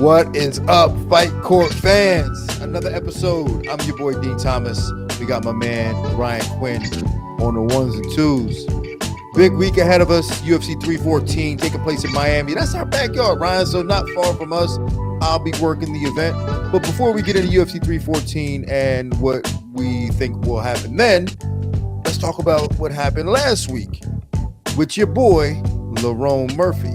What is up, Fight Court fans? Another episode. I'm your boy Dean Thomas. We got my man Ryan Quinn on the ones and twos. Big week ahead of us. UFC 314 taking place in Miami. That's our backyard, Ryan. So not far from us. I'll be working the event. But before we get into UFC 314 and what we think will happen then, let's talk about what happened last week with your boy Lerone Murphy.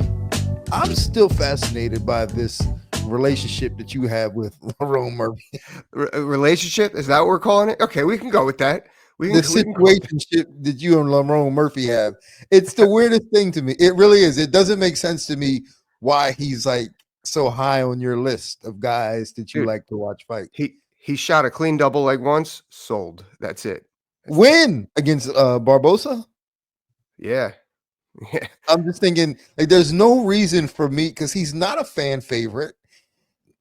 I'm still fascinated by this relationship that you have with Lerone Murphy. Relationship? Is that what we're calling it? Okay, we can go with that. The situationship that you and Lerone Murphy have. It's the weirdest thing to me. It really is. It doesn't make sense to me why he's like so high on your list of guys that you like to watch fight. He shot a clean double leg once, sold. That's it. Win against Barbosa? Yeah. I'm just thinking, like, there's no reason for me, because he's not a fan favorite.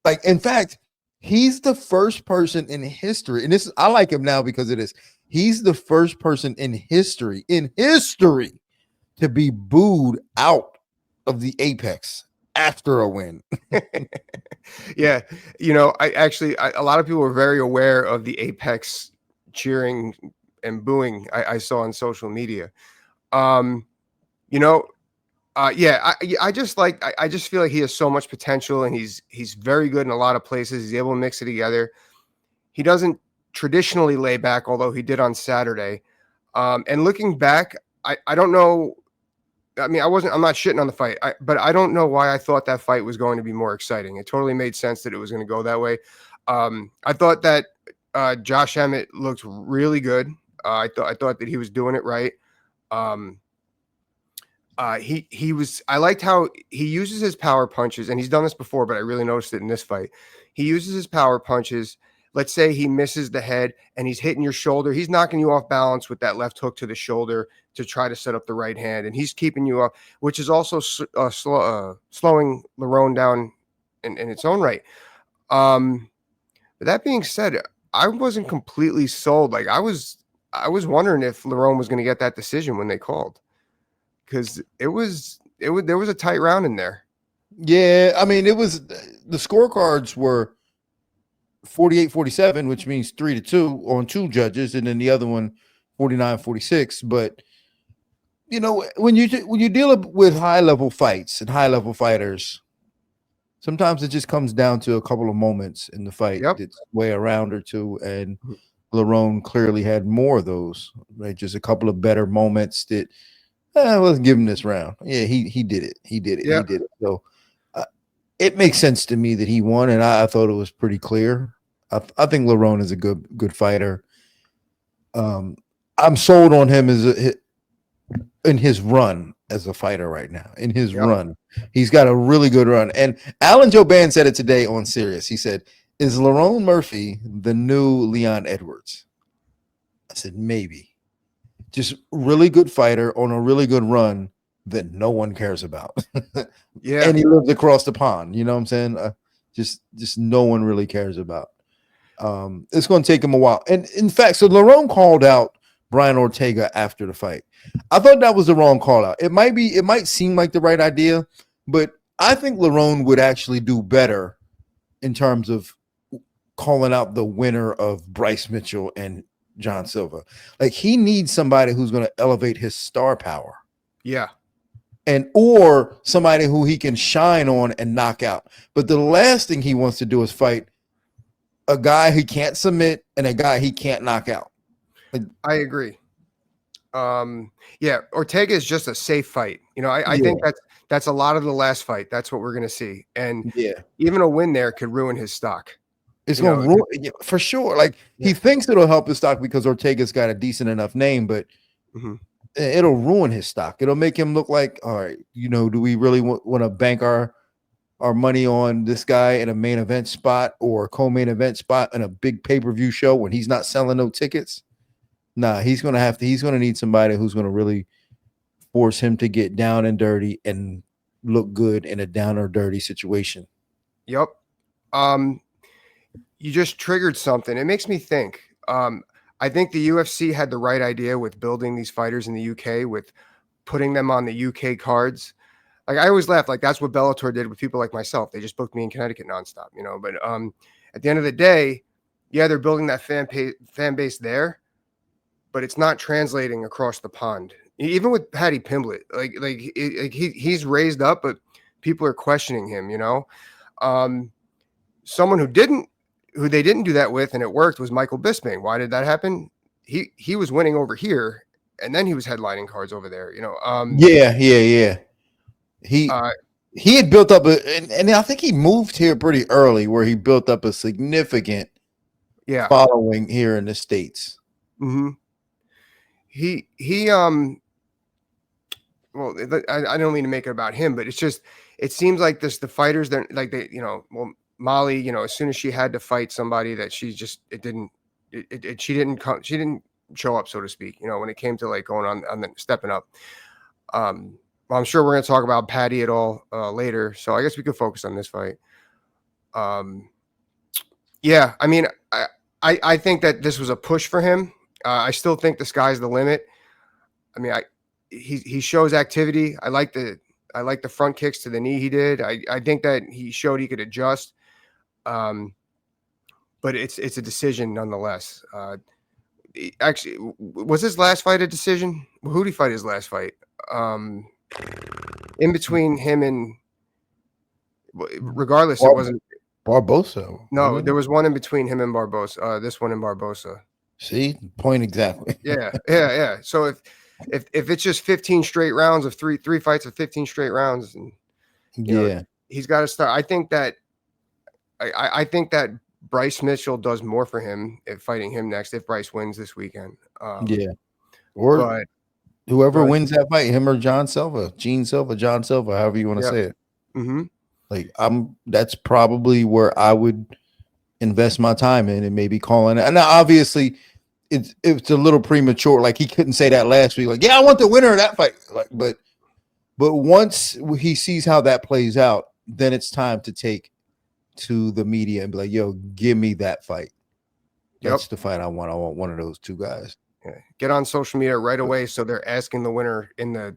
Like, in fact, he's the first person in history, and this I like him now because of this. He's the first person in history to be booed out of the Apex after a win. Yeah, a lot of people were very aware of the Apex cheering and booing I saw on social media. I just feel like he has so much potential, and he's very good in a lot of places. He's able to mix it together. He doesn't traditionally lay back, although he did on Saturday. And looking back, I don't know. I mean, I'm not shitting on the fight, but I don't know why I thought that fight was going to be more exciting. It totally made sense that it was going to go that way. I thought that Josh Emmett looked really good. I thought that he was doing it right. I liked how he uses his power punches, and he's done this before, but I really noticed it in this fight. He uses his power punches. Let's say he misses the head and he's hitting your shoulder. He's knocking you off balance with that left hook to the shoulder to try to set up the right hand. And he's keeping you up, which is also slowing Lerone down in its own right. But that being said, I wasn't completely sold. Like I was wondering if Lerone was going to get that decision when they called, because there was a tight round in there. Yeah, I mean, it was, the scorecards were 48-47, which means 3-2 on two judges, and then the other one 49-46. But when you deal with high level fights and high level fighters, sometimes it just comes down to a couple of moments in the fight. Yep. That's way a round or two, and Lerone clearly had more of those. Right, just a couple of better moments that let's give him this round. Yeah, he did it. He did it. Yep. He did it. So it makes sense to me that he won, and I thought it was pretty clear. I think Lerone is a good fighter. I'm sold on him in his run as a fighter right now. In his run, he's got a really good run. And Alan Joban said it today on Sirius. He said, "Is Lerone Murphy the new Leon Edwards?" I said, maybe. Just really good fighter on a really good run that no one cares about. Yeah, and he lives across the pond. You know what I'm saying? Just no one really cares about. It's going to take him a while. And in fact, so Lerone called out Brian Ortega after the fight. I thought that was the wrong call out. It might seem like the right idea, but I think Lerone would actually do better in terms of calling out the winner of Bryce Mitchell and John Silva. Like, he needs somebody who's going to elevate his star power. Yeah. Or somebody who he can shine on and knock out. But the last thing he wants to do is fight a guy he can't submit and a guy he can't knock out. I agree. Ortega is just a safe fight. I think that's a lot of the last fight. That's what we're going to see. And even a win there could ruin his stock. It's going to ruin, for sure. Like, he thinks it'll help his stock because Ortega's got a decent enough name, but it'll ruin his stock. It'll make him look like, all right, do we really want to bank our money on this guy in a main event spot or a co-main event spot in a big pay-per-view show when he's not selling no tickets? Nah, he's going to need somebody who's going to really force him to get down and dirty and look good in a down or dirty situation. Yep. You just triggered something. It makes me think. I think the UFC had the right idea with building these fighters in the UK, with putting them on the UK cards. like I always laugh, like that's what Bellator did with people like myself. They just booked me in Connecticut nonstop, you know. But at the end of the day, yeah, they're building that fan base there, but it's not translating across the pond. Even with Paddy Pimblett, he's raised up, but people are questioning him, you know. Someone who they didn't do that with and it worked was Michael Bisping. Why did that happen? He was winning over here and then he was headlining cards over there, you know. Yeah. He had built up and I think he moved here pretty early where he built up a significant following here in the States. Mm-hmm. Well, I don't mean to make it about him, but it seems like the fighters that like they, you know, well, Molly, you know, as soon as she had to fight somebody that she didn't show up, so to speak, you know, when it came to like going on the stepping up. Well, I'm sure we're going to talk about Paddy at all later. So I guess we could focus on this fight. Yeah, I mean, I think that this was a push for him. I still think the sky's the limit. I mean, he shows activity. I like the front kicks to the knee he did. I think that he showed he could adjust. But it's a decision nonetheless. Actually, was his last fight a decision? Who did he fight his last fight? In between him and, regardless, it wasn't Barbosa. No, there was one in between him and Barbosa. This one and Barbosa. See, point exactly. Yeah. So if it's just 15 straight rounds of three fights of 15 straight rounds, and you know, he's got to start. I think that Bryce Mitchell does more for him if fighting him next if Bryce wins this weekend. Or whoever wins that fight, him or John Silva, John Silva, however you want to say it. Mm-hmm. Like that's probably where I would invest my time in and maybe calling it. And now obviously it's a little premature. Like he couldn't say that last week. Like, yeah, I want the winner of that fight. Like, but once he sees how that plays out, then it's time to take to the media and be like, yo, give me that fight. That's the fight I want. I want one of those two guys. Yeah. Get on social media right away. So they're asking the winner in the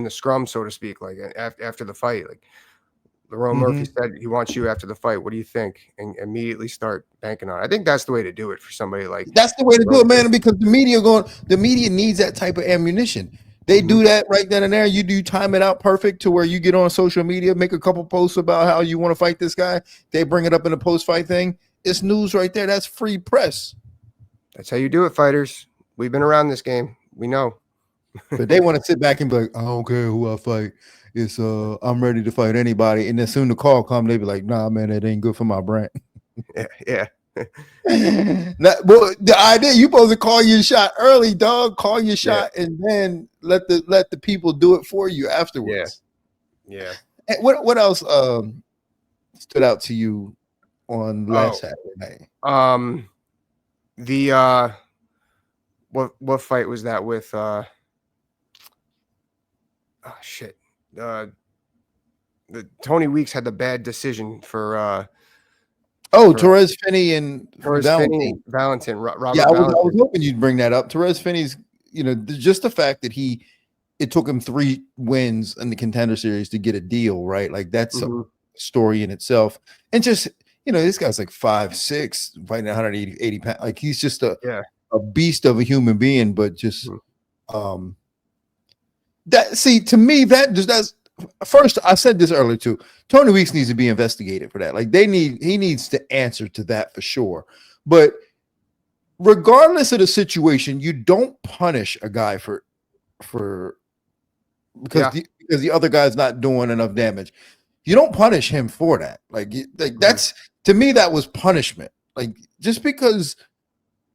scrum, so to speak, like after the fight. Like Lerone Murphy said he wants you after the fight. What do you think? And immediately start banking on it. I think that's the way to do it for somebody like that's the way to do it, man, because the media needs that type of ammunition. They do that right then and there. You do time it out perfect to where you get on social media, make a couple posts about how you want to fight this guy. They bring it up in a post-fight thing. It's news right there. That's free press. That's how you do it, fighters. We've been around this game. We know. But they want to sit back and be like, I don't care who I fight. It's I'm ready to fight anybody. And then soon the call come, they be like, nah, man, that ain't good for my brand. Yeah. Well, the idea you supposed to call your shot early, dog. Call your shot and then let the people do it for you afterwards. Yeah. And what else stood out to you on last Saturday night? What fight was that with? The Tony Weeks had the bad decision for. Torres Finney and Valentin. Robert Valentin. I was hoping you'd bring that up. Torres Finney's, just the fact that it took him 3 wins in the Contender Series to get a deal, right? Like that's a story in itself. And just, this guy's like 5'6", fighting 180 pounds. Like he's just a beast of a human being, but just to me, that's first, I said this earlier too. Tony Weeks needs to be investigated for that. Like he needs to answer to that for sure. But regardless of the situation, you don't punish a guy because the other guy's not doing enough damage. You don't punish him for that. Like that's, to me, that was punishment. Like just because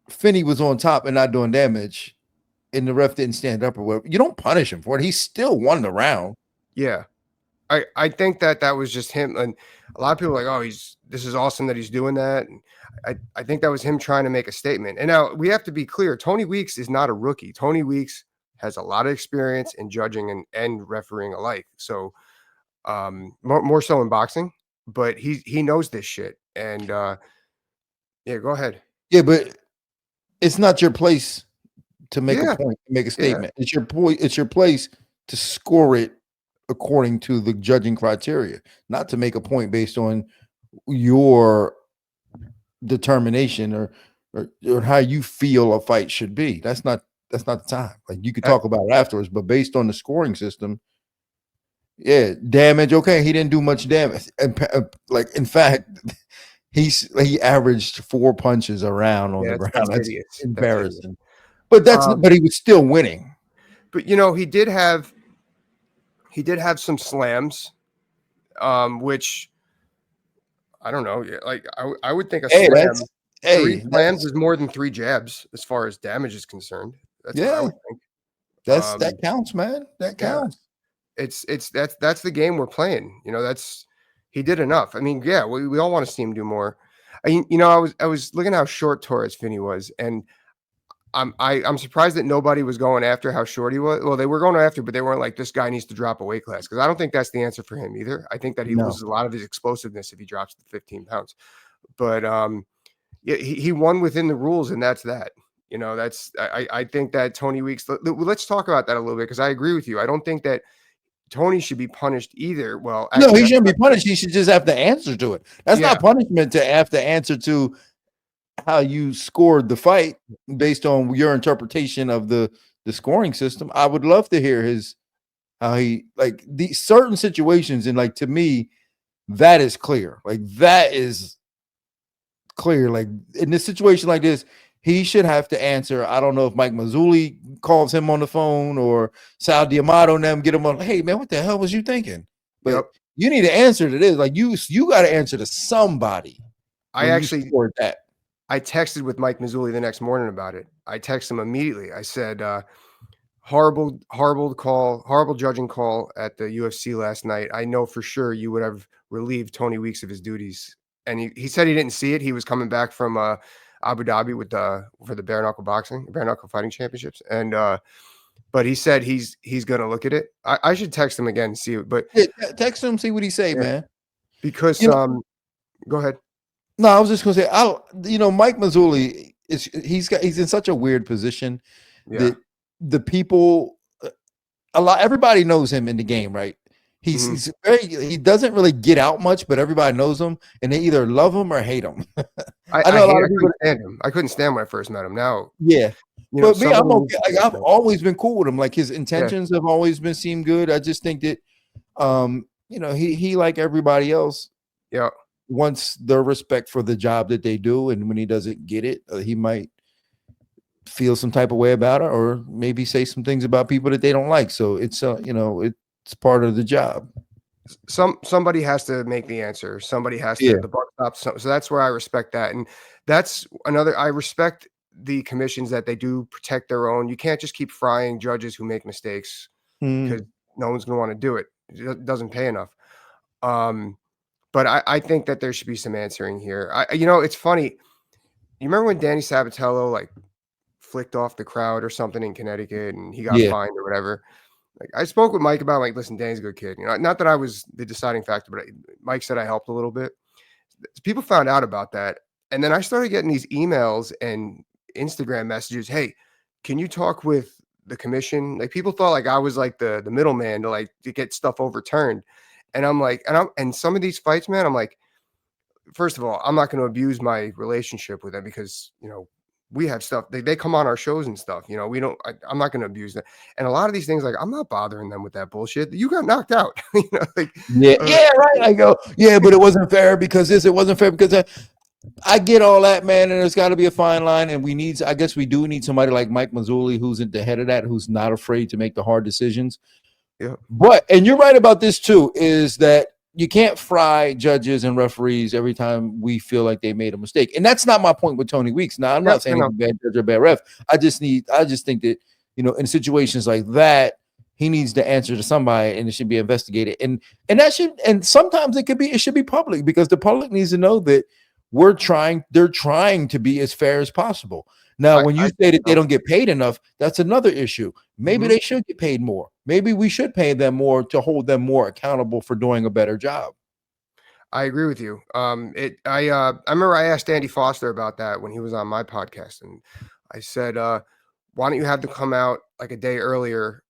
Finney was on top and not doing damage and the ref didn't stand up or whatever, you don't punish him for it. He still won the round. Yeah. I think that was just him. And a lot of people are like, this is awesome that he's doing that. And I think that was him trying to make a statement. And now we have to be clear. Tony Weeks is not a rookie. Tony Weeks has a lot of experience in judging and refereeing alike. So more so in boxing, but he knows this shit. And go ahead. Yeah, but it's not your place to make a point, make a statement. It's your place to score it according to the judging criteria, not to make a point based on your determination or how you feel a fight should be. That's not the time. Like, you could talk about it afterwards, but based on the scoring system, yeah, damage. Okay, he didn't do much damage, and like, in fact, he averaged 4 punches around on the ground. That's embarrassing. But but he was still winning. But he did have some slams, which I don't know. Like I would think a slam. Three slams is more than 3 jabs as far as damage is concerned. That's what I would think. That counts, man. That counts. That's the game we're playing. He did enough. I mean, yeah, we all want to see him do more. I was looking how short Torres Finney was, and I'm surprised that nobody was going after how short he was. Well, they were going after, but they weren't like, this guy needs to drop a weight class, because I don't think that's the answer for him either. I think that he loses a lot of his explosiveness if he drops the 15 pounds. But yeah, he won within the rules, and that's that. I think that Tony Weeks. Let's talk about that a little bit, because I agree with you. I don't think that Tony should be punished either. Well, actually, no, he shouldn't be punished. He should just have to answer to it. That's not punishment to have to answer to how you scored the fight based on your interpretation of the scoring system. I would love to hear how he, like, these certain situations, and like, to me, that is clear. Like, that is clear. Like, in this situation like this, he should have to answer. I don't know if Mike Mazzulli calls him on the phone or Sal Diamato and them get him on. Hey, man, what the hell was you thinking? But you need to answer to this. Like, you got to answer to somebody. I actually scored that. I texted with Mike Mazzulli the next morning about it. I texted him immediately. I said, horrible judging call at the UFC last night. I know for sure you would have relieved Tony Weeks of his duties. And he said he didn't see it. He was coming back from Abu Dhabi for the bare knuckle fighting championships. And but he said he's going to look at it. I should text him again and see it. But text him, see what he say, man. Because go ahead. No, I was just gonna say, Mike Mazzulli he's in such a weird position that the people, everybody knows him in the game, right? He's he doesn't really get out much, but everybody knows him, and they either love him or hate him. I couldn't stand him. I couldn't stand when I first met him. Now, but me, I'm okay. Like, I've always been cool with him. Like, his intentions have always seemed good. I just think that, he like everybody else, wants their respect for the job that they do, and when he doesn't get it, he might feel some type of way about it, or maybe say some things about people that they don't like. So it's it's part of the job. Somebody has to make the answer. Somebody has to the buck stops. So that's where I respect that, and that's another. I respect the commissions that they do protect their own. You can't just keep frying judges who make mistakes, because no one's going to want to do it. It doesn't pay enough. But I think that there should be some answering here. It's funny. You remember when Danny Sabatello like flicked off the crowd or something in Connecticut, and he got fined or whatever? Like, I spoke with Mike about, like, listen, Danny's a good kid. Not that I was the deciding factor, but Mike said I helped a little bit. People found out about that, and then I started getting these emails and Instagram messages. Hey, can you talk with the commission? Like, people thought like I was like the middleman to get stuff overturned. And I'm like, and some of these fights, man, I'm like, first of all, I'm not going to abuse my relationship with them, because, we have stuff. They come on our shows and stuff. We don't. I'm not going to abuse that. And a lot of these things, like, I'm not bothering them with that bullshit. You got knocked out. Right. I go, but it wasn't fair because this. It wasn't fair because I get all that, man. And there's got to be a fine line. And I guess we do need somebody like Mike Mazzulli, who's at the head of that, who's not afraid to make the hard decisions. Yeah. And you're right about this too, is that you can't fry judges and referees every time we feel like they made a mistake. And that's not my point with Tony Weeks. Now, I'm not saying he's a bad judge or a bad ref. I just think that, in situations like that, he needs to answer to somebody, and it should be investigated. And sometimes it should be public, because the public needs to know that they're trying to be as fair as possible. Now, when you say that they don't get paid enough, that's another issue. Maybe they should get paid more. Maybe we should pay them more to hold them more accountable for doing a better job. I agree with you. I remember I asked Andy Foster about that when he was on my podcast, and I said, why don't you have them come out like a day earlier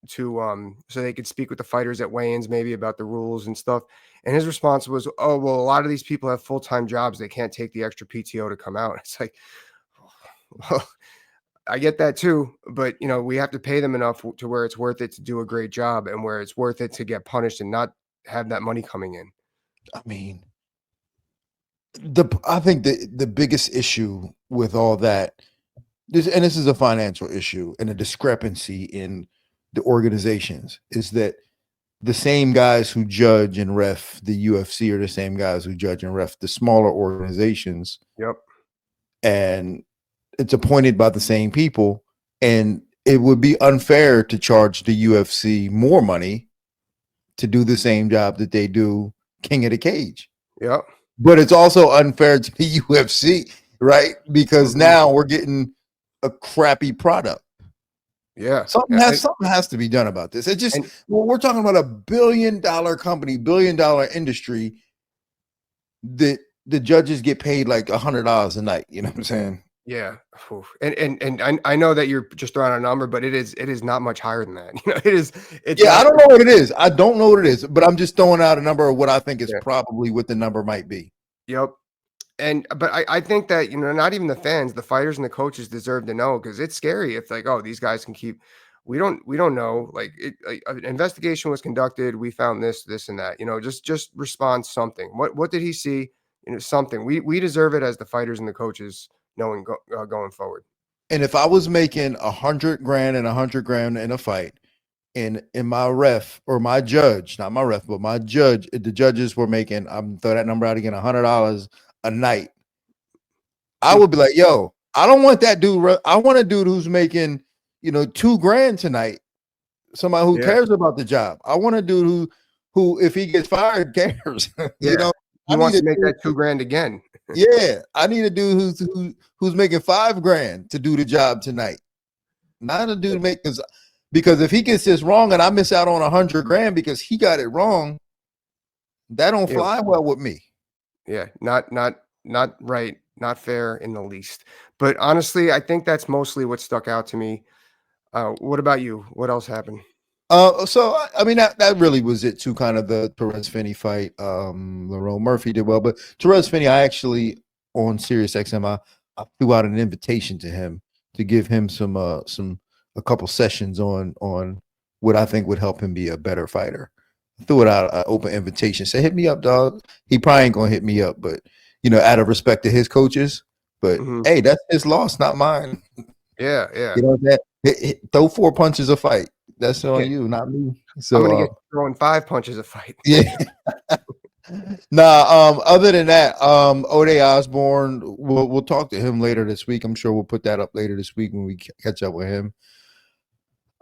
so they could speak with the fighters at weigh-ins maybe about the rules and stuff. And his response was, "Oh, well, a lot of these people have full-time jobs. They can't take the extra PTO to come out." It's like, well, I get that too, but we have to pay them enough to where it's worth it to do a great job and where it's worth it to get punished and not have that money coming in. I mean, I think the biggest issue with all that, this is a financial issue and a discrepancy in the organizations, is that the same guys who judge and ref the UFC are the same guys who judge and ref the smaller organizations. Yep. And it's appointed by the same people. And it would be unfair to charge the UFC more money to do the same job that they do King of the Cage. Yep. But it's also unfair to the UFC, right? Because now we're getting a crappy product. Yeah. Something has to be done about this. It just, we're talking about $1 billion company, $1 billion industry that the judges get paid like $100 a night. You know what I'm saying? Yeah. And I know that you're just throwing out a number, but it is not much higher than that. I don't know what it is. I don't know what it is, but I'm just throwing out a number of what I think is probably what the number might be. Yep. But I think that, not even the fans, the fighters and the coaches deserve to know, because it's scary. It's like, oh, these guys can keep, we don't know. Like, an investigation was conducted. We found this, and that, just respond something. What did he see? Something. We deserve it as the fighters and the coaches, knowing going forward. And if I was making $100,000 and $100,000 in a fight, and my ref or my judge, not my ref, but my judge, the judges were making, I'm throw that number out again, $100 a night, I would be like, yo, I don't want that dude. I want a dude who's making, $2,000 tonight. Somebody who cares about the job. I want a dude who if he gets fired, cares. He wants to make that $2,000 again. Yeah, I need a dude who's making $5,000 to do the job tonight. Not a dude because if he gets this wrong and I miss out on $100,000 because he got it wrong, that don't fly well with me. Yeah, not right, not fair in the least. But honestly, I think that's mostly what stuck out to me. What about you? What else happened? So I mean that really was it too. Kind of the Perez Finney fight. Lerone Murphy did well, but Perez Finney, I actually on Sirius XM, I threw out an invitation to him to give him a couple sessions on what I think would help him be a better fighter. I threw it out an open invitation. Say, hit me up, dog. He probably ain't gonna hit me up, but out of respect to his coaches. But hey, that's his loss, not mine. Yeah. That throw 4 punches a fight. That's on you, not me. So I'm gonna get throwing 5 punches a fight. Yeah. Other than that, Ode Osborne, we'll talk to him later this week. I'm sure we'll put that up later this week when we catch up with him.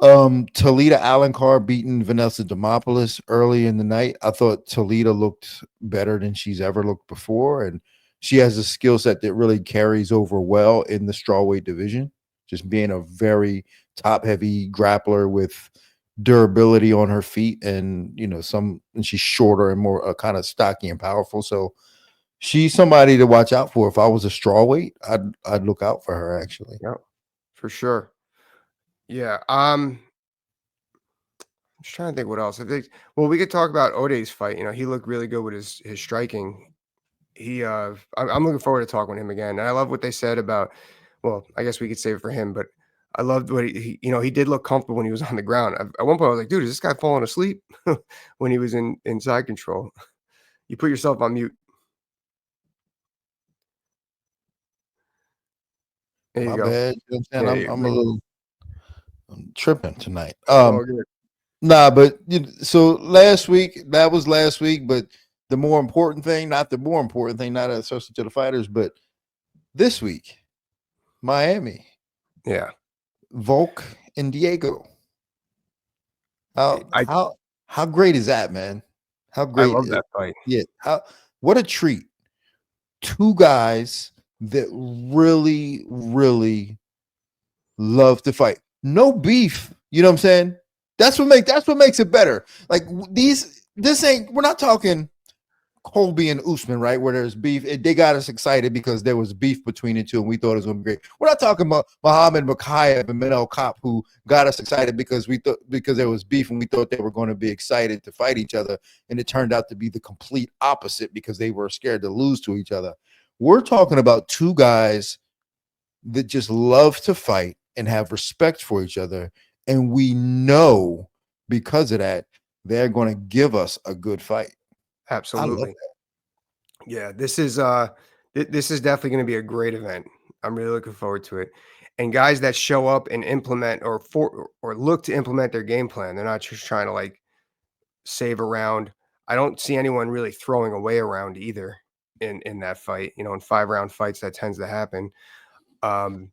Talita Alencar beating Vanessa Demopoulos early in the night. I thought Talita looked better than she's ever looked before, and she has a skill set that really carries over well in the strawweight division, just being a very top-heavy grappler with durability on her feet, and and she's shorter and more kind of stocky and powerful. So she's somebody to watch out for. If I was a strawweight, I'd look out for her actually. Yeah, for sure. Yeah. I'm just trying to think what else. I think. Well, we could talk about Ode's fight. He looked really good with his striking. I'm looking forward to talking with him again. And I love what they said about. Well, I guess we could save it for him, but I loved what he did look comfortable when he was on the ground. At one point, I was like, dude, is this guy falling asleep when he was in side control? You put yourself on mute. There you My go. bad. I'm tripping tonight. Good. But so last week, that was last week, but the more important thing, not associated to the fighters, but this week, Miami. Yeah. Volk and Diego. How great is that, man? How great! I love that fight. Yeah. What a treat. 2 guys that really, really love to fight. No beef. You know what I'm saying? That's what makes it better. Like we're not talking Colby and Usman, right? Where there's beef. They got us excited because there was beef between the two, and we thought it was going to be great. We're not talking about Muhammad Mokaev and Manel Kopp, who got us excited because because there was beef, and we thought they were going to be excited to fight each other, and it turned out to be the complete opposite because they were scared to lose to each other. We're talking about two guys that just love to fight and have respect for each other, and we know because of that they're going to give us a good fight. Absolutely. Yeah, this is definitely going to be a great event. I'm really looking forward to it. And guys that show up and implement or look to implement their game plan, they're not just trying to like save a round. I don't see anyone really throwing away a round either in that fight. You know, in 5-round fights that tends to happen. You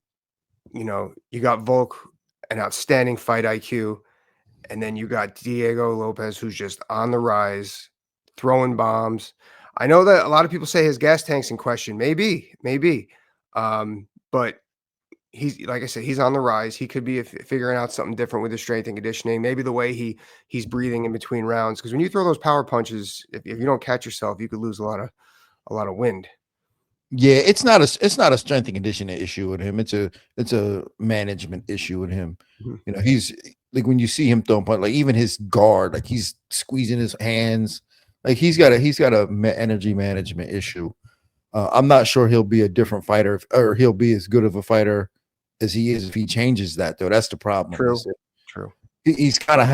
know, you got Volk, an outstanding fight IQ, and then you got Diego Lopes, who's just on the rise, throwing bombs. I know that a lot of people say his gas tank's in question. Maybe. But he's, like I said, he's on the rise. He could be figuring out something different with his strength and conditioning. Maybe the way he's breathing in between rounds. Because when you throw those power punches, if you don't catch yourself, you could lose a lot of wind. Yeah, it's not a strength and conditioning issue with him. It's a management issue with him. Mm-hmm. You know, he's like when you see him throwing punch, like even his guard, like he's squeezing his hands. Like he's got a energy management issue. I'm not sure he'll be a different fighter or he'll be as good of a fighter as he is if he changes that though. That's the problem. True. He kind of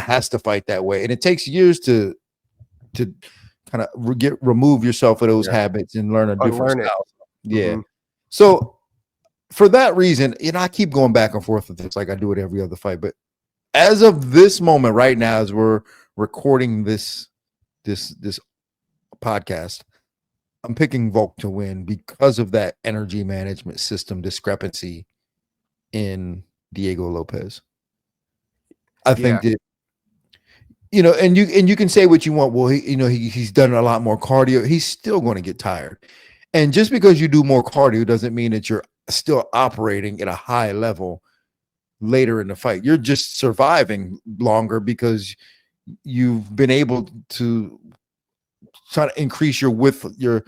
has to fight that way, and it takes years to kind of remove yourself of those habits and learn a different style. Yeah. Mm-hmm. So for that reason, you know, I keep going back and forth with this like I do with every other fight. But as of this moment, right now, as we're recording this podcast, I'm picking Volk to win because of that energy management system discrepancy in Diego Lopes. I think that, you know, and you can say what you want. Well, he's done a lot more cardio. He's still going to get tired. And just because you do more cardio doesn't mean that you're still operating at a high level later in the fight. You're just surviving longer because you've been able to try to increase your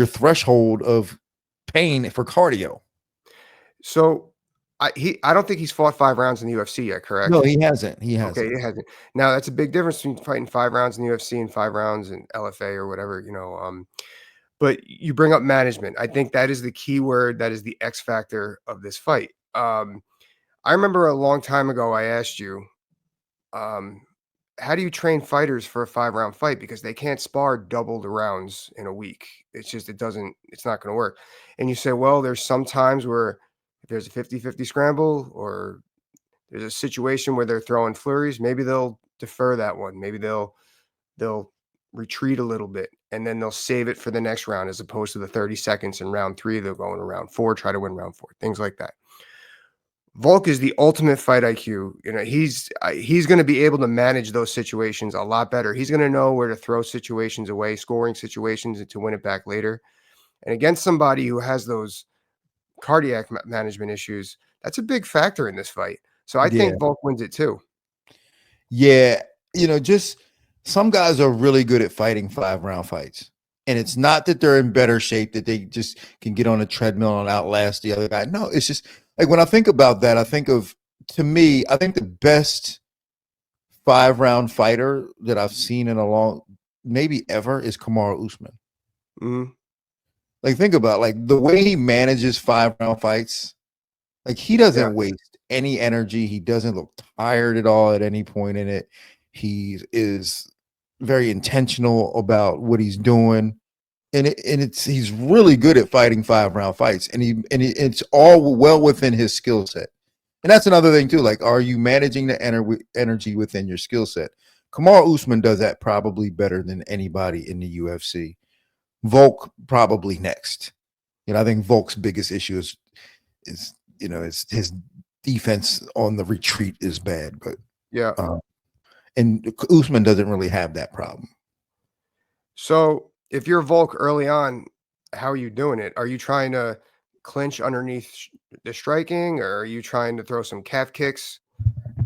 threshold of pain for cardio. So I don't think he's fought 5 rounds in the UFC yet, correct? No, he hasn't. Okay, he hasn't. Now that's a big difference between fighting 5 rounds in the UFC and 5 rounds in LFA or whatever, you know. But you bring up management. I think that is the key word. That is the X factor of this fight. I remember a long time ago I asked you, how do you train fighters for a 5-round fight? Because they can't spar double the rounds in a week. It's not going to work. And you say, well, there's some times where if there's a 50-50 scramble or there's a situation where they're throwing flurries, maybe they'll defer that one. Maybe they'll retreat a little bit and then they'll save it for the next round as opposed to the 30 seconds in round 3. They'll go into round 4, try to win round 4, things like that. Volk is the ultimate fight IQ. You know, he's going to be able to manage those situations a lot better. He's going to know where to throw situations away, scoring situations to win it back later. And against somebody who has those cardiac management issues, that's a big factor in this fight. So I think Volk wins it too. Yeah. You know, just some guys are really good at fighting 5-round fights. And it's not that they're in better shape, that they just can get on a treadmill and outlast the other guy. No, it's just like when I think about that, I think the best 5-round fighter that I've seen in a long, maybe ever, is Kamaru Usman. Mm-hmm. Like, think about like the way he manages 5-round fights. Like, he doesn't waste any energy. He doesn't look tired at all at any point in it. He is very intentional about what he's doing. And he's really good at fighting 5-round fights, and it's all well within his skill set. And that's another thing too. Like, are you managing the energy within your skill set? Kamaru Usman does that probably better than anybody in the UFC. Volk probably next. You know, I think Volk's biggest issue is his defense on the retreat is bad, but and Usman doesn't really have that problem. So if you're Volk early on, how are you doing it? Are you trying to clinch underneath the striking, or are you trying to throw some calf kicks?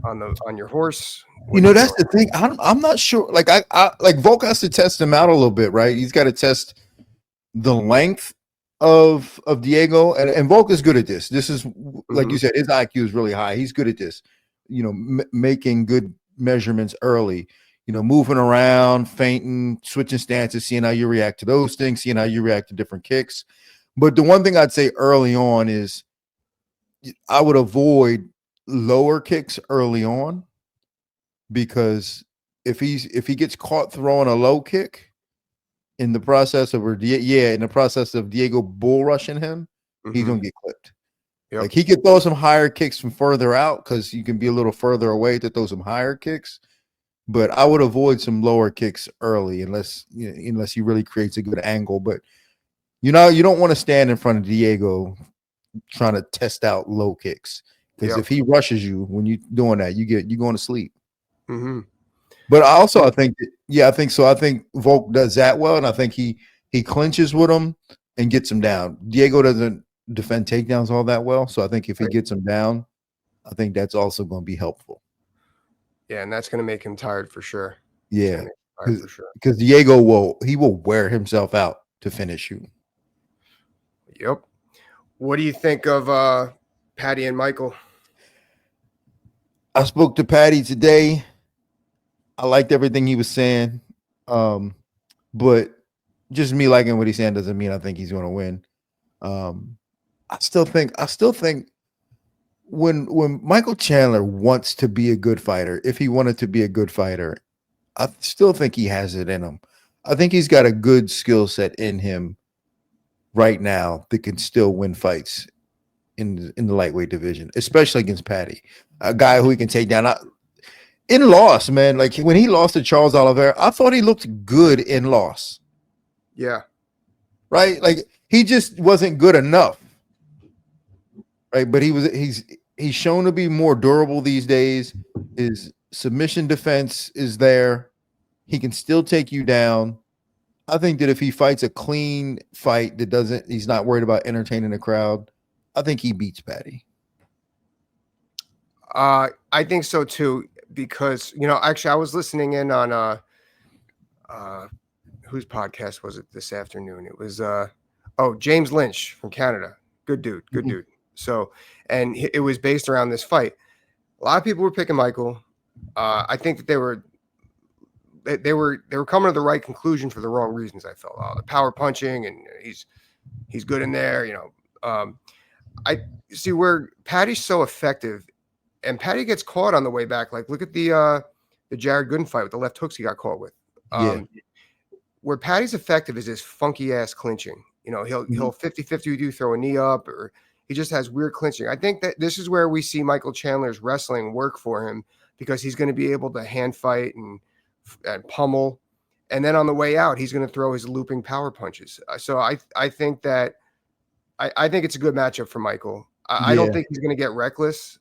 on your horse? You know, that's the thing. I'm not sure. Like I like Volk has to test him out a little bit, right? He's got to test the length of Diego, and Volk is good at this. This is like you said, his IQ is really high. He's good at this. You know, making good measurements early. You know, moving around, feinting, switching stances, seeing how you react to those things, seeing how you react to different kicks. But the one thing I'd say early on is I would avoid lower kicks early on, because if he gets caught throwing a low kick in the process of Diego bull rushing him, he's gonna get clipped. Yep. Like he could throw some higher kicks from further out because you can be a little further away to throw some higher kicks. But I would avoid some lower kicks early unless he really creates a good angle. But you don't want to stand in front of Diego trying to test out low kicks, because if he rushes you when you're doing that, you're going to sleep. But I think I think Volk does that well, and I think he clinches with him and gets him down. Diego doesn't defend takedowns all that well, so I think if he gets him down, I think that's also going to be helpful. Yeah, and that's going to make him tired for sure. Yeah, because Diego will wear himself out to finish you. Yep. What do you think of Paddy and Michael? I spoke to Paddy today. I liked everything he was saying, but just me liking what he's saying doesn't mean I think he's going to win. I still think when Michael Chandler wants to be a good fighter, if he wanted to be a good fighter, I still think he has it in him. I think he's got a good skill set in him right now that can still win fights in the lightweight division, especially against Paddy, a guy who he can take down. In loss, man, like when he lost to Charles Oliveira, I thought he looked good in loss. Yeah. Right? Like he just wasn't good enough. Right? But he's shown to be more durable these days. His submission defense is there. He can still take you down. I think that if he fights a clean fight he's not worried about entertaining the crowd, I think he beats Paddy. I think so too, because actually I was listening in on whose podcast was it this afternoon? It was James Lynch from Canada. Good dude. So, and it was based around this fight. A lot of people were picking Michael. I think that they were coming to the right conclusion for the wrong reasons. I felt the power punching, and he's good in there. I see where Paddy's so effective, and Paddy gets caught on the way back. Like look at the Jared Gooden fight with the left hooks he got caught with. Where Paddy's effective is his funky ass clinching. He'll 50-50 with you, throw a knee up, or he just has weird clinching. I think that this is where we see Michael Chandler's wrestling work for him, because he's going to be able to hand fight and pummel. And then on the way out, he's going to throw his looping power punches. So I think that I think it's a good matchup for Michael. I don't think he's going to get reckless,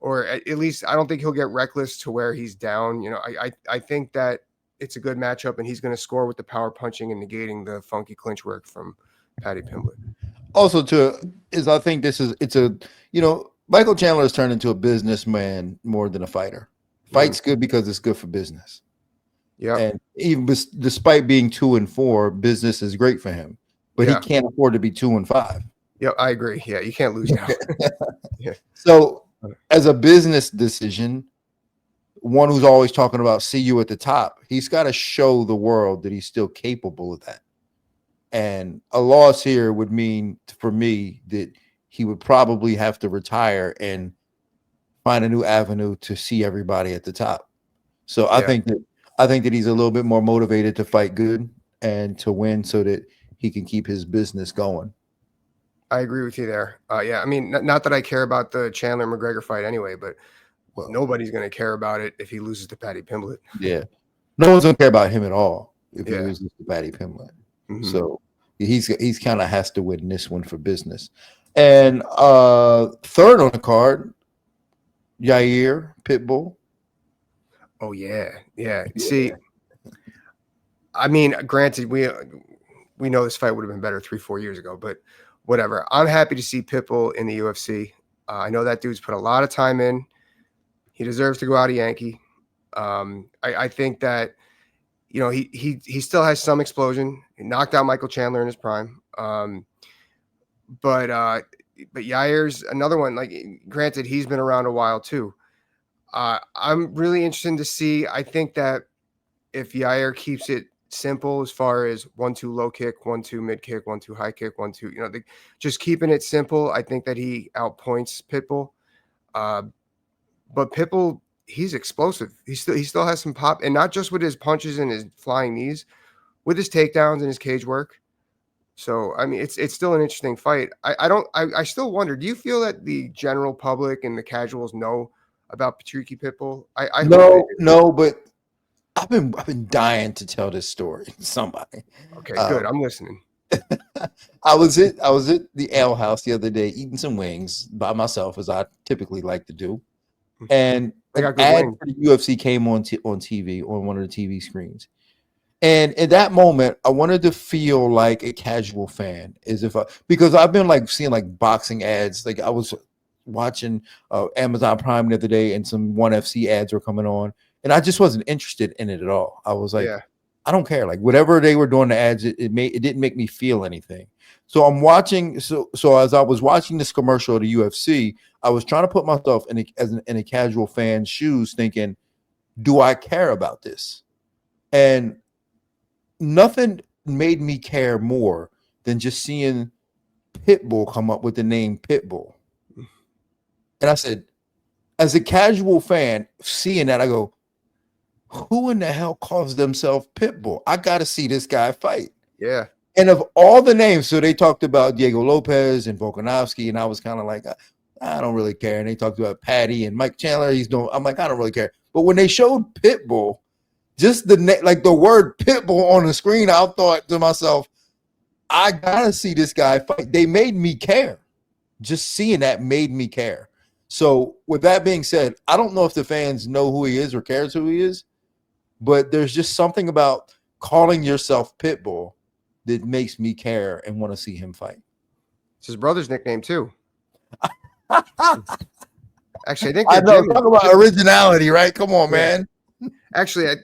or at least I don't think he'll get reckless to where he's down. I think that it's a good matchup, and he's going to score with the power punching and negating the funky clinch work from Paddy Pimblett. Also, I think Michael Chandler has turned into a businessman more than a fighter. Fight's good because it's good for business. Yeah, and even despite being 2-4, business is great for him. But he can't afford to be 2-5. Yeah, I agree. Yeah, you can't lose now. So, as a business decision, one who's always talking about see you at the top, he's got to show the world that he's still capable of that. And a loss here would mean for me that he would probably have to retire and find a new avenue to see everybody at the top. So I think that he's a little bit more motivated to fight good and to win so that he can keep his business going. I agree with you there. I mean, not that I care about the Chandler McGregor fight anyway, but nobody's going to care about it if he loses to Paddy Pimblett. Yeah. No one's going to care about him at all if he loses to Paddy Pimblett. So he's kind of has to win this one for business. And third on the card, Yair Pitbull. Oh yeah. See, I mean, granted, we know this fight would have been better 3-4 years ago, but whatever. I'm happy to see Pitbull in the UFC. I know that dude's put a lot of time in. He deserves to go out a Yankee. I think that, you know, he still has some explosion. He knocked out Michael Chandler in his prime. But Yair's another one. Like, granted, he's been around a while too. I'm really interested to see. I think that if Yair keeps it simple as far as 1-2 low kick, 1-2 mid kick, 1-2 high kick, 1-2, you know, just keeping it simple, I think that he outpoints Pitbull. But Pitbull, he's explosive. He still has some pop, and not just with his punches and his flying knees, with his takedowns and his cage work. So I mean, it's still an interesting fight. I still wonder. Do you feel that the general public and the casuals know about Patricky Pitbull? I hope they do. No, but I've been dying to tell this story to somebody. Okay, good. I'm listening. I was at the ale house the other day eating some wings by myself, as I typically like to do, and an ad for the UFC came on TV, on one of the TV screens. And in that moment, I wanted to feel like a casual fan, because I've been like seeing like boxing ads. Like I was watching Amazon Prime the other day, and some ONE FC ads were coming on, and I just wasn't interested in it at all. I was like, I don't care. Like whatever they were doing the ads, it didn't make me feel anything. So I'm watching. So as I was watching this commercial of the UFC, I was trying to put myself in a casual fan's shoes, thinking, do I care about this? And nothing made me care more than just seeing Pitbull come up with the name Pitbull. And I said, as a casual fan, seeing that, I go, who in the hell calls themselves Pitbull? I got to see this guy fight. Yeah. And of all the names, so they talked about Diego Lopes and Volkanovski, and I was kind of like, I don't really care. And they talked about Paddy and Mike Chandler. I'm like, I don't really care. But when they showed Pitbull, just the word Pitbull on the screen, I thought to myself, I gotta see this guy fight. They made me care. Just seeing that made me care. So with that being said, I don't know if the fans know who he is or cares who he is, but there's just something about calling yourself Pitbull that makes me care and want to see him fight. It's his brother's nickname too. Actually, I think I know. Talk about originality, right? Come on, man. Actually,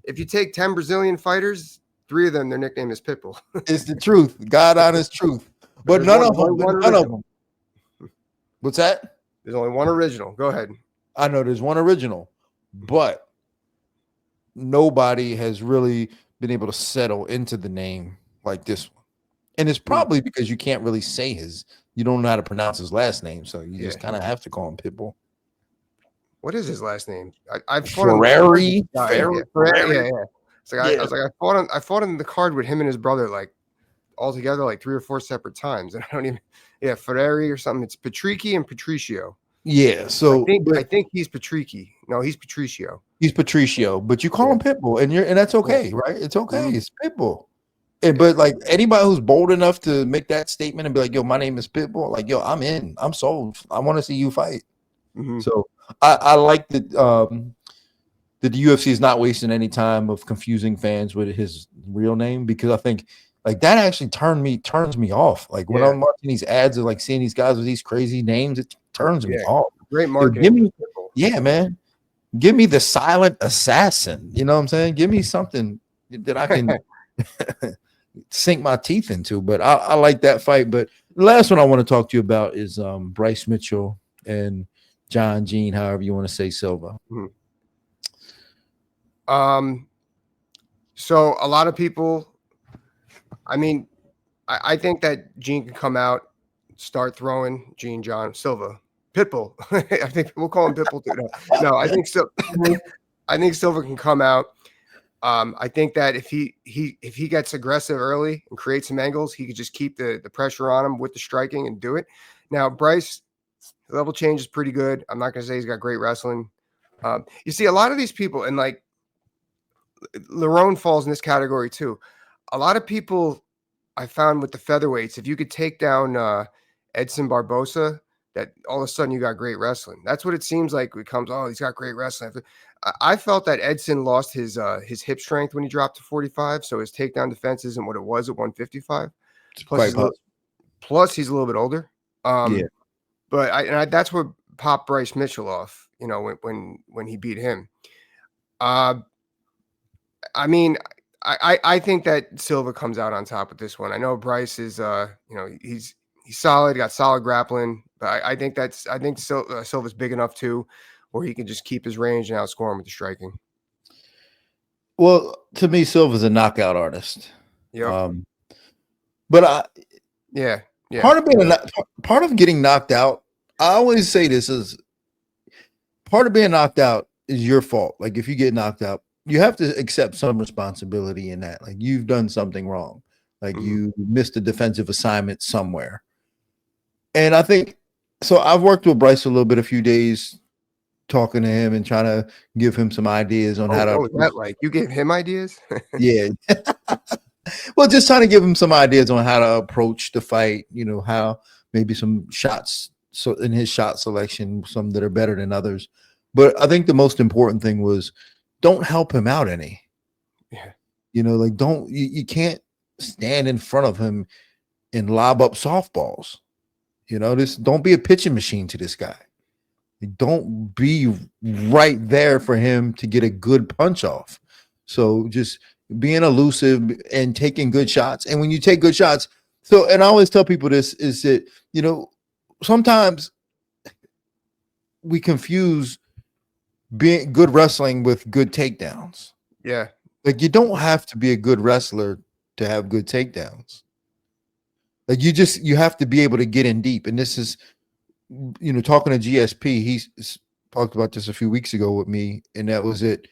if you take 10 Brazilian fighters, 3 of them, their nickname is Pitbull. It's the truth, God honest truth. But none of them. What's that? There's only one original. Go ahead. I know there's one original, but nobody has really been able to settle into the name like this one. And it's probably because you can't really say you don't know how to pronounce his last name, so you just kind of have to call him Pitbull. What is his last name? Ferrari. Yeah. It's like, I was like, I fought on the card with him and his brother, like all together, like 3 or 4 separate times. And I don't even, Ferrari or something. It's Patricky and Patricio. Yeah. So I think he's Patricky. No, he's Patricio. He's Patricio, but you call him Pitbull, and that's okay, right? It's okay. It's Pitbull. But like anybody who's bold enough to make that statement and be like, yo, my name is Pitbull, like, yo, I'm in. I'm sold. I want to see you fight. Mm-hmm. So I like that the UFC is not wasting any time of confusing fans with his real name, because I think like that actually turns me off. Like when I'm watching these ads of like seeing these guys with these crazy names, it turns me off. Great marketing. Man. Give me the silent assassin. You know what I'm saying? Give me something that I can sink my teeth into. But I like that fight. But the last one I want to talk to you about is Bryce Mitchell and John Jean, however you want to say Silva. So a lot of people, I mean, I think that Jean can come out, start throwing John Silva. Pitbull. I think we'll call him Pitbull too. No, I think so. I think Silva can come out. I think that if he gets aggressive early and creates some angles, he could just keep the pressure on him with the striking and do it. Now, Bryce, level change is pretty good. I'm not going to say he's got great wrestling. You see, a lot of these people, and like Lerone falls in this category too. A lot of people I found with the featherweights, if you could take down Edson Barbosa, that all of a sudden you got great wrestling. That's what it seems like. It comes, he's got great wrestling. I felt that Edson lost his hip strength when he dropped to 45, so his takedown defense isn't what it was at 155. Plus, he's a little bit older. But that's what popped Bryce Mitchell off. you know, when he beat him. I mean, I think that Silva comes out on top with this one. I know Bryce is, you know, he's solid, got solid grappling, but I think Silva's big enough too, where he can just keep his range and outscore him with the striking. Well, to me, Silva's a knockout artist. Yep. But Yeah. part of getting knocked out, I always say this is part of being knocked out is your fault. Like if you get knocked out, you have to accept some responsibility in that. Like you've done something wrong. Like you missed a defensive assignment somewhere. And I think so. I've worked with Bryce a little bit, a few days, talking to him and trying to give him some ideas on how to. What was that like? You gave him ideas? Yeah. Well, just trying to give him some ideas on how to approach the fight, you know, how maybe some shots, so in his shot selection, some that are better than others. But I think the most important thing was don't help him out any. Yeah. You know, like you can't stand in front of him and lob up softballs. You know, don't be a pitching machine to this guy. Don't be right there for him to get a good punch off. So just being elusive and taking good shots. And when you take good shots, and I always tell people this is that, you know, sometimes we confuse being good wrestling with good takedowns. Yeah. Like you don't have to be a good wrestler to have good takedowns. Like you have to be able to get in deep. And this is, you know, talking to GSP, he's talked about this a few weeks ago with me, and that was it.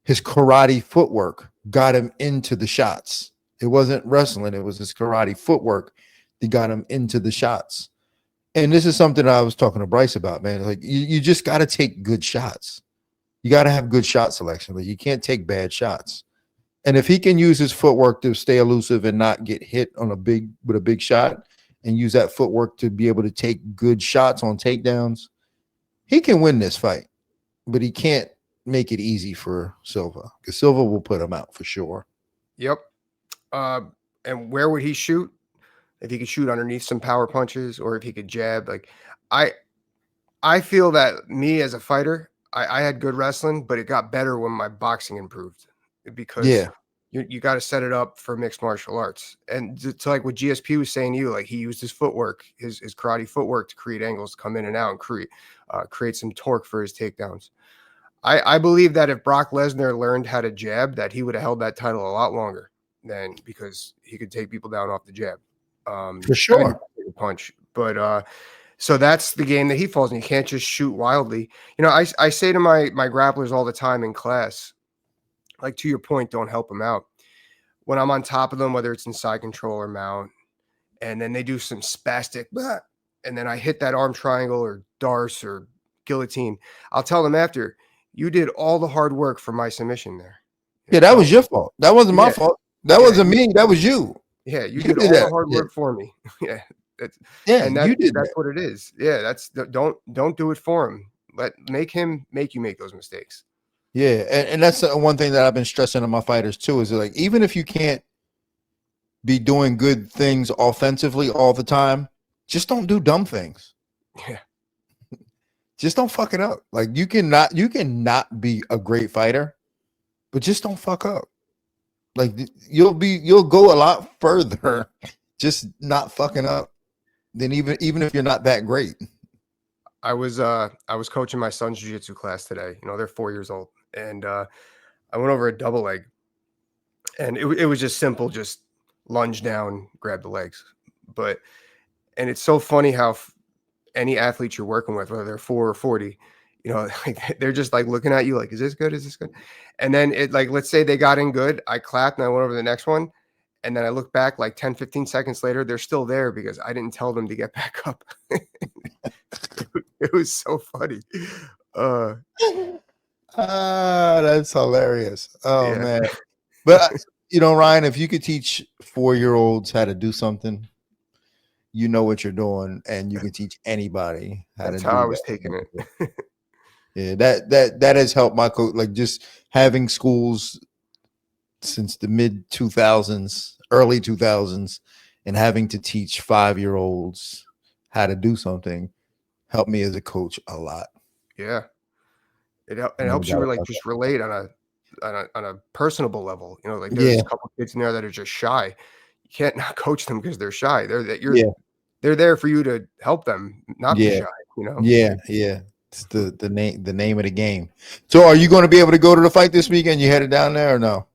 His karate footwork got him into the shots. It wasn't wrestling. It was his karate footwork that got him into the shots. And this is something I was talking to Bryce about, man. Like you just got to take good shots. You got to have good shot selection. Like you can't take bad shots. And if he can use his footwork to stay elusive and not get hit on with a big shot and use that footwork to be able to take good shots on takedowns, he can win this fight. But he can't make it easy for Silva because Silva will put him out for sure. Yep. And where would he shoot? If he could shoot underneath some power punches or if he could jab, like I feel that me as a fighter, I had good wrestling, but it got better when my boxing improved because you got to set it up for mixed martial arts. And to like what GSP was saying to you, like he used his footwork, his karate footwork to create angles to come in and out and create some torque for his takedowns. I believe that if Brock Lesnar learned how to jab, that he would have held that title a lot longer than because he could take people down off the jab. For sure. Punch. But so that's the game that he falls in. You can't just shoot wildly. You know, I say to my grapplers all the time in class, like to your point, don't help them out. When I'm on top of them, whether it's in side control or mount, and then they do some spastic, and then I hit that arm triangle or darce or guillotine, I'll tell them after, you did all the hard work for my submission there. Yeah, that was your fault. That wasn't my fault. That wasn't me. That was you. Yeah, you did all the hard work for me. Yeah. And you did that's what it is. Yeah, don't do it for him. Make him make you make those mistakes. Yeah, and that's one thing that I've been stressing to my fighters too, is like even if you can't be doing good things offensively all the time, just don't do dumb things. Yeah. Just don't fuck it up. Like you cannot be a great fighter, but just don't fuck up. Like you'll go a lot further just not fucking up than even if you're not that great. I was coaching my son's jiu-jitsu class today. You know, they're 4 years old, and I went over a double leg, and it was just simple, just lunge down, grab the legs. And it's so funny how any athlete you're working with, whether they're 4 or 40, you know, like they're just like looking at you like, is this good? Is this good? And then it like, let's say they got in good. I clapped and I went over to the next one. And then I look back like 10, 15 seconds later, they're still there because I didn't tell them to get back up. It was so funny. That's hilarious. Oh yeah. man. But you know, Ryan, if you could teach 4-year-olds how to do something, you know what you're doing, and you can teach anybody how That's to do how that. I was taking it. Yeah, that has helped my coach. Like just having schools since the mid 2000s, early 2000s, and having to teach 5-year-olds how to do something helped me as a coach a lot. Yeah. It No helps you doubt like about just relate on a personable level. You know, like that. there's Yeah, a couple kids in there that are just shy. You can't not coach them because they're shy. yeah, They're there for you to help them not be yeah, shy. You know, yeah, yeah. It's the name of the game. So, are you going to be able to go to the fight this weekend? You headed down there or no?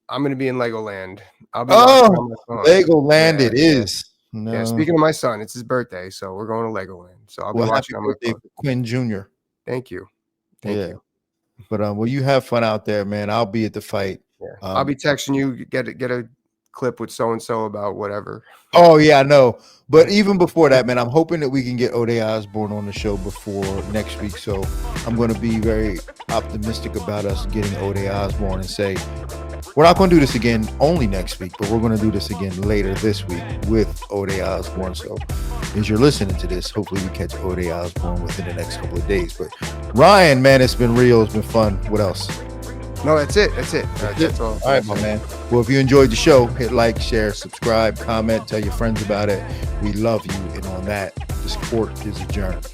I'm gonna be in Legoland. I'll be watching Oh, on my phone. Legoland Yeah, it yeah, is. yeah. No. Speaking of my son, it's his birthday, so we're going to Legoland. So I'll be Well, happy watching on my birthday phone. for Quinn Jr. Thank you, thank Yeah. you. But well, you have fun out there, man. I'll be at the fight. Yeah, I'll be texting you. Get a clip with so and so about whatever. Oh yeah, I know. But even before that, man, I'm hoping that we can get O'Day Osborne on the show before next week. So I'm going to be very optimistic about us getting O'Day Osborne and say we're not going to do this again only next week, but we're going to do this again later this week with O'Day Osborne. So as you're listening to this, hopefully we catch O'Day Osborne within the next couple of days. But Ryan, man, it's been real. It's been fun. What else? No, that's it. That's it. That's all. All right, my man. Well, if you enjoyed the show, hit like, share, subscribe, comment, tell your friends about it. We love you. And on that, this court is adjourned.